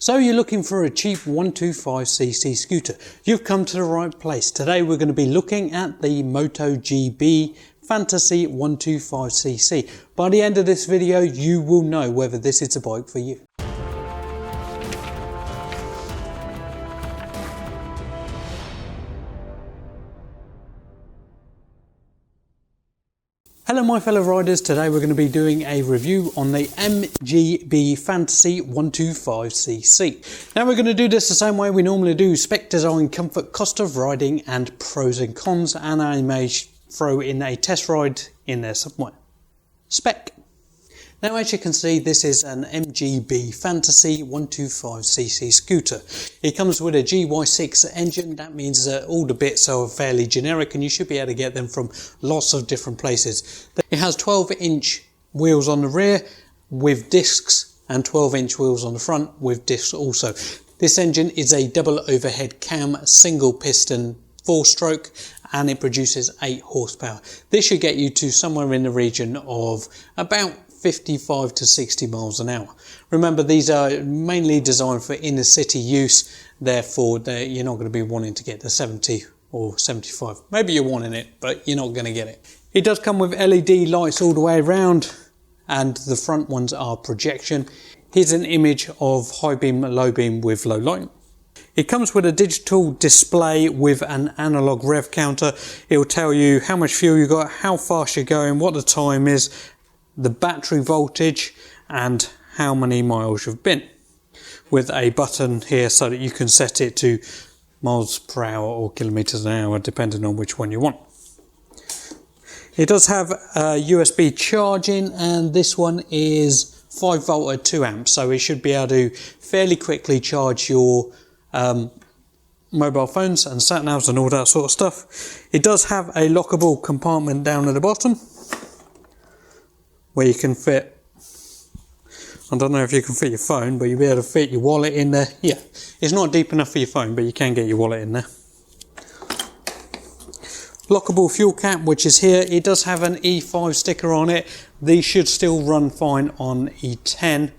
So you're looking for a cheap 125cc scooter. You've come to the right place. Today we're going to be looking at the MGB Fanatacy 125cc. By the end of this video you will know whether this is a bike for you. Hello my fellow riders, today we're going to be doing a review on the MGB Fanatacy 125cc. Now we're going to do this the same way we normally do: spec, design, comfort, cost of riding and pros and cons, and I may throw in a test ride in there somewhere. Spec. Now as you can see, this is an MGB Fanatacy 125cc scooter. It comes with a GY6 engine. That means that all the bits are fairly generic and you should be able to get them from lots of different places. It has 12-inch wheels on the rear with discs and 12-inch wheels on the front with discs also. This engine is a double overhead cam, single piston, 4-stroke, and it produces 8 horsepower. This should get you to somewhere in the region of about 55 to 60 miles an hour. Remember, these are mainly designed for inner city use, therefore you're not going to be wanting to get to 70 or 75. Maybe you're wanting it, but you're not going to get it. It does come with LED lights all the way around, and the front ones are projection. Here's an image of high beam, low beam with low light. It comes with a digital display with an analog rev counter. It will tell you how much fuel you got, how fast you're going, what the time is, the battery voltage and how many miles you've been, with a button here so that you can set it to miles per hour or kilometers an hour depending on which one you want. It does have USB charging, and this one is 5 volt at 2 amps, so it should be able to fairly quickly charge your mobile phones and sat navs and all that sort of stuff. It does have a lockable compartment down at the bottom where you can fit, I don't know if you can fit your phone, but you'll be able to fit your wallet in there. Yeah, it's not deep enough for your phone, but you can get your wallet in there. Lockable fuel cap, which is here. It does have an E5 sticker on it. These should still run fine on E10.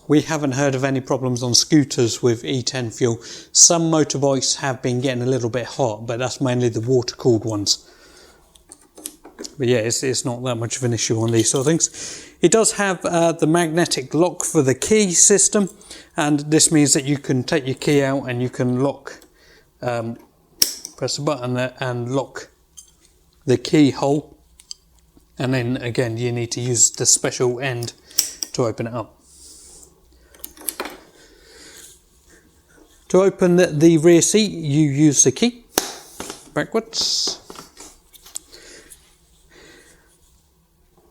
We haven't heard of any problems on scooters with E10 fuel. Some motorbikes have been getting a little bit hot, but that's mainly the water-cooled ones. But yeah, it's not that much of an issue on these sort of things. It does have the magnetic lock for the key system, and this means that you can take your key out and you can lock, press a button there and lock the keyhole, and then again you need to use the special end to open it up. To open the rear seat you use the key backwards.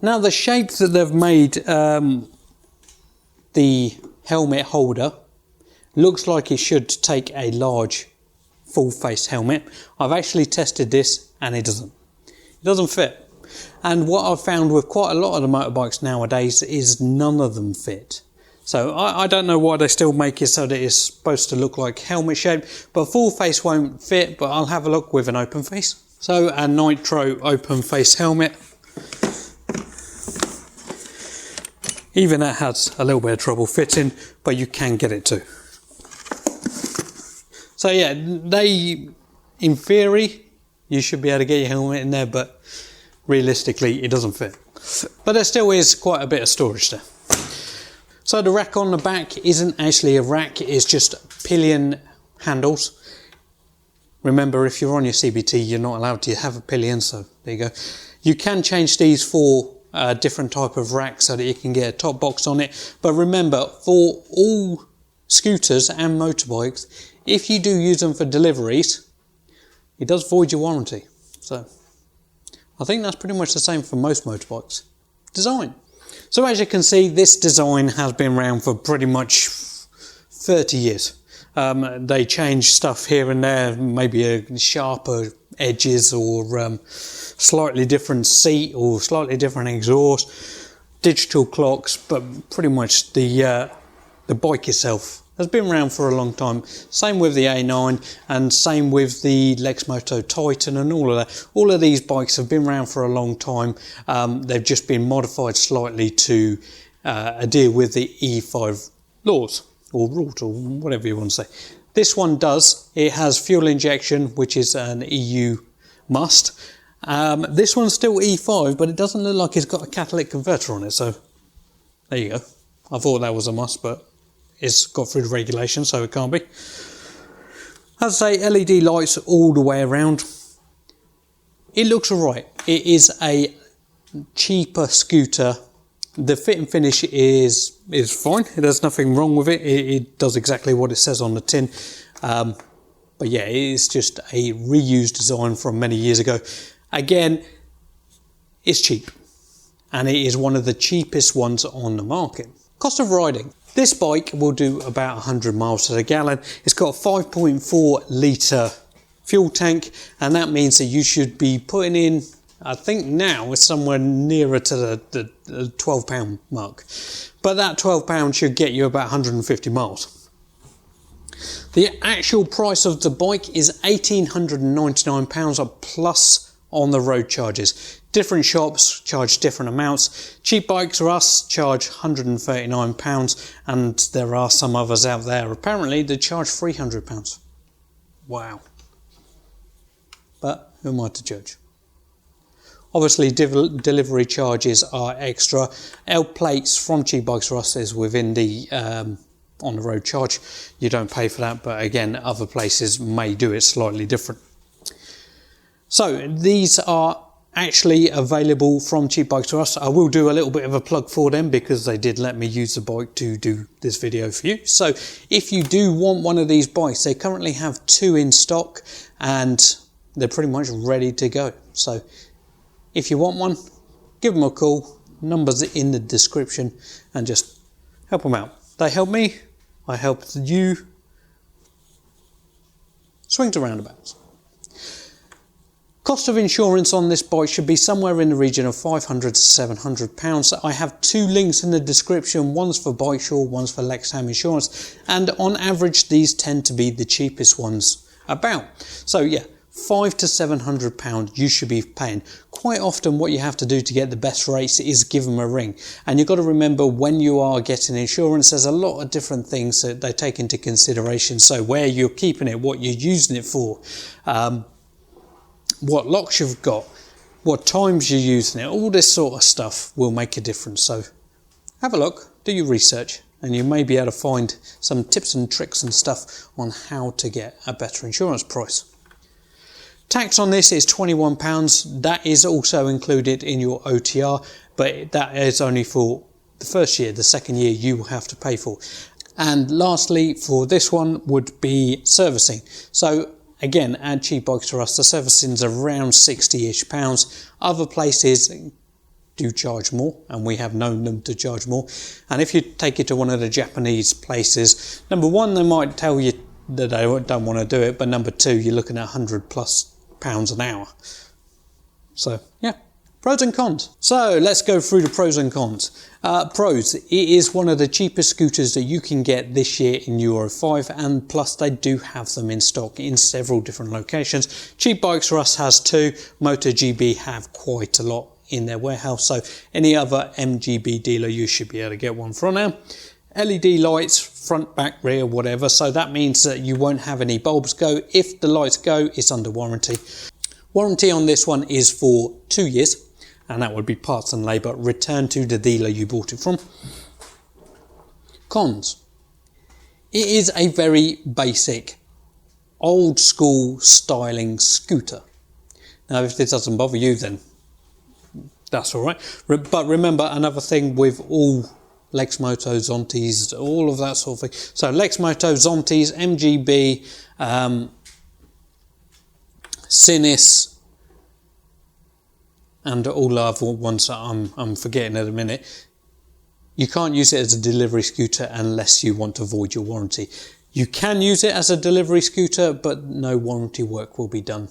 Now the shape that they've made the helmet holder looks like it should take a large full face helmet. I've actually tested this and it doesn't fit. And what I've found with quite a lot of the motorbikes nowadays is none of them fit. So I don't know why they still make it so that it's supposed to look like helmet shape, but full face won't fit, but I'll have a look with an open face. So a nitro open face helmet. Even that has a little bit of trouble fitting, but you can get it too. So yeah, in theory, you should be able to get your helmet in there, but realistically, it doesn't fit. But there still is quite a bit of storage there. So the rack on the back isn't actually a rack, it's just pillion handles. Remember, if you're on your CBT, you're not allowed to have a pillion, so there you go. You can change these for a different type of rack so that you can get a top box on it. But remember, for all scooters and motorbikes, if you do use them for deliveries, it does void your warranty. So I think that's pretty much the same for most motorbikes. Design. So as you can see, this design has been around for pretty much 30 years. They change stuff here and there, maybe a sharper edges or slightly different seat or slightly different exhaust, digital clocks, but pretty much the bike itself has been around for a long time. Same with the A9 and same with the Lexmoto Titan and all of that. All of these bikes have been around for a long time. They've just been modified slightly to adhere with the E5 laws or rules or whatever you want to say. This one does. It has fuel injection, which is an EU must. This one's still E5, but it doesn't look like it's got a catalytic converter on it, so there you go. I thought that was a must, but it's got through the regulation, so it can't be. As I say, LED lights all the way around. It looks alright. It is a cheaper scooter. The fit and finish is fine. There's nothing wrong with it. It does exactly what it says on the tin. But yeah, it is just a reused design from many years ago. Again, it's cheap. And it is one of the cheapest ones on the market. Cost of riding. This bike will do about 100 miles to the gallon. It's got a 5.4 litre fuel tank, and that means that you should be putting in, I think now it's somewhere nearer to the £12 mark. But that £12 should get you about 150 miles. The actual price of the bike is £1,899 plus on the road charges. Different shops charge different amounts. cheapbikesrus charge £139, and there are some others out there apparently that charge £300. Wow. But who am I to judge? Obviously delivery charges are extra. L plates from cheapbikesrus is within the on the road charge. You don't pay for that, but again, other places may do it slightly different. So these are actually available from cheapbikesrus. I will do a little bit of a plug for them because they did let me use the bike to do this video for you. So if you do want one of these bikes, they currently have 2 in stock and they're pretty much ready to go. So if you want one, give them a call. Numbers in the description and just help them out. They help me, I help you. Swing to roundabouts. Cost of insurance on this bike should be somewhere in the region of £500 to £700. I have 2 links in the description. One's for Bikesure, one's for Lexham Insurance. And on average, these tend to be the cheapest ones about. So yeah, £500 to £700 you should be paying. Quite often what you have to do to get the best rates is give them a ring. And you've got to remember when you are getting insurance, there's a lot of different things that they take into consideration. So where you're keeping it, what you're using it for, what locks you've got, what times you're using it, all this sort of stuff will make a difference. So have a look, do your research, and you may be able to find some tips and tricks and stuff on how to get a better insurance price. Tax on this is £21. That is also included in your OTR, but that is only for the first year. The second year you will have to pay for. And lastly, for this one would be servicing. So again, at cheapbikesrus, the servicing's around £60-ish. Other places do charge more, and we have known them to charge more. And if you take it to one of the Japanese places, number one, they might tell you that they don't want to do it, but number two, you're looking at £100+ an hour. So yeah, pros and cons. So let's go through the pros and cons. Pros, it is one of the cheapest scooters that you can get this year in Euro 5, and plus they do have them in stock in several different locations. cheapbikesrus has 2, MotoGB have quite a lot in their warehouse, so any other MGB dealer you should be able to get one from now. LED lights, front, back, rear, whatever, so that means that you won't have any bulbs go. If the lights go, it's under warranty. Warranty on this one is for 2 years, and that would be parts and labour. Return to the dealer you bought it from. Cons. It is a very basic, old school styling scooter. Now if this doesn't bother you, then that's alright. But remember, another thing with all Lexmoto, Zontes, all of that sort of thing. So Lexmoto, Zontes, MGB, Sinis, and all the other ones that I'm forgetting at a minute. You can't use it as a delivery scooter unless you want to void your warranty. You can use it as a delivery scooter, but no warranty work will be done.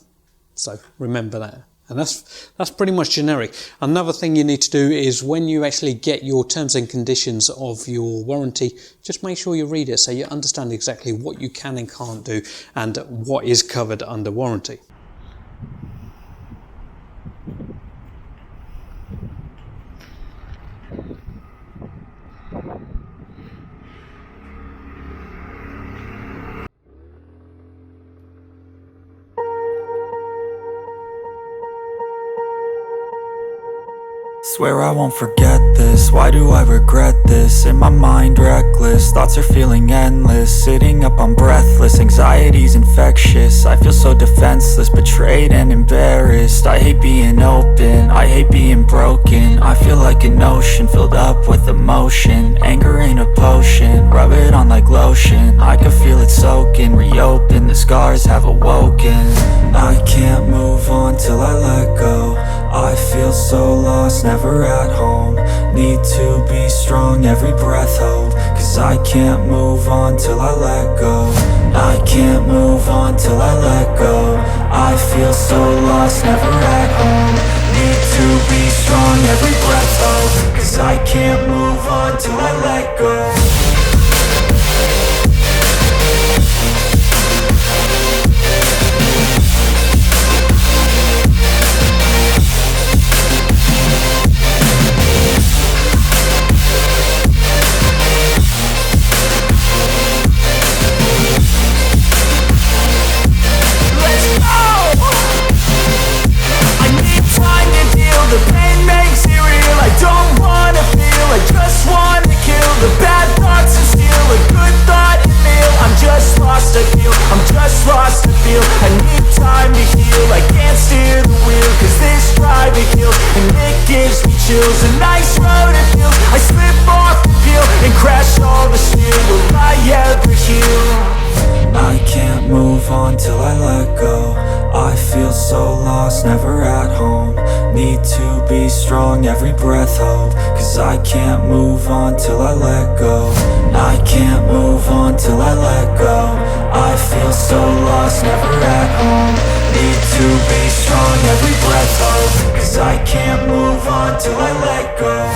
So remember that. And that's pretty much generic. Another thing you need to do is when you actually get your terms and conditions of your warranty, just make sure you read it so you understand exactly what you can and can't do and what is covered under warranty. Swear I won't forget this, why do I regret this? In my mind reckless, thoughts are feeling endless. Sitting up, I'm breathless, anxiety's infectious. I feel so defenseless, betrayed and embarrassed. I hate being open, I hate being broken. I feel like an ocean filled up with emotion. Anger ain't a potion, rub it on like lotion. I can feel it soaking, reopen, the scars have awoken. I can't move on till I let go. I feel so lost, never at home. Need to be strong, every breath hold. Cause I can't move on till I let go. I can't move on till I let go. I feel so lost, never at home. Need to be strong, every breath hold. Cause I can't move on till I let go. A nice road it feels. I slip off the peel and crash all the steel. Will I ever heal? I can't move on till I let go. I feel so lost, never at home. Need to be strong, every breath hold. Cause I can't move on till I let go. I can't move on till I let go. I feel so lost, never at home. Need to be strong, every breath hold. Cause I can't move on till I let go.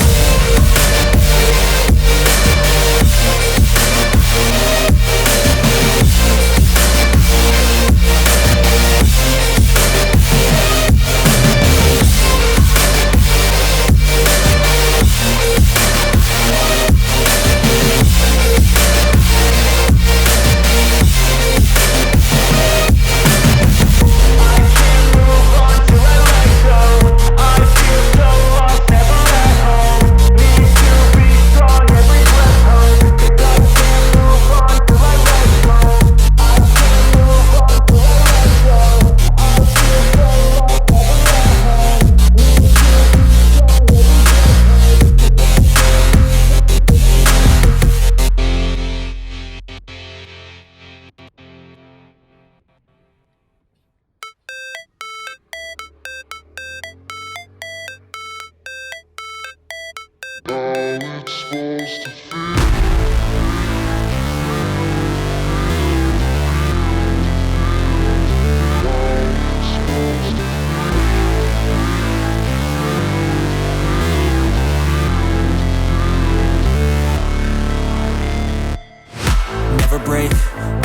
Never break,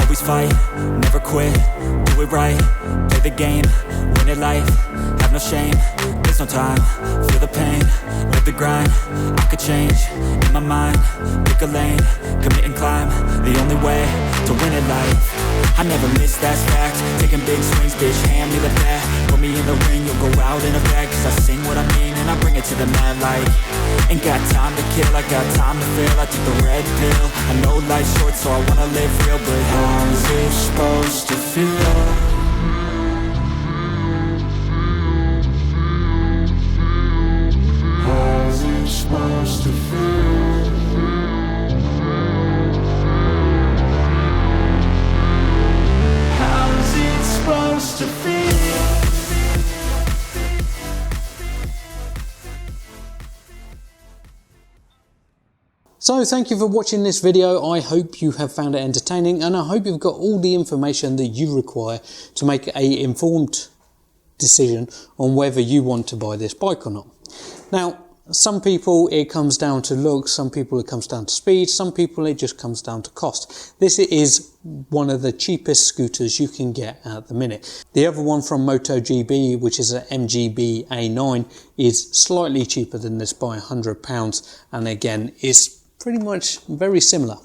always fight, never quit, do it right, play the game, win it life, have no shame, there's no time, feel the pain, live the grind, I could change, in my mind, pick a lane, commit and climb, the only way to win it life. I never miss, that's fact, taking big swings, bitch, hand me the bat, put me in the ring, you'll go out in a bag, cause I sing what I mean and I bring it to the mad light. Ain't got time to kill, I got time to feel, I took the red pill, I know life's short so I wanna live real, but how's it supposed to feel? How's it supposed to feel? How's it supposed to feel? So thank you for watching this video. I hope you have found it entertaining and I hope you've got all the information that you require to make an informed decision on whether you want to buy this bike or not. Now, some people it comes down to looks, some people it comes down to speed, some people it just comes down to cost. This is one of the cheapest scooters you can get at the minute. The other one from MotoGB, which is an MGB A9, is slightly cheaper than this by £100, and again it's pretty much very similar.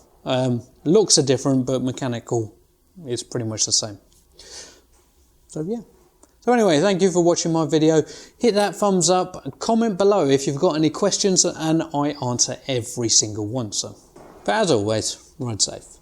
Looks are different, but mechanical is pretty much the same. So yeah, So anyway, thank you for watching my video. Hit that thumbs up, comment below if you've got any questions, and I answer every single one. So, but as always, ride safe.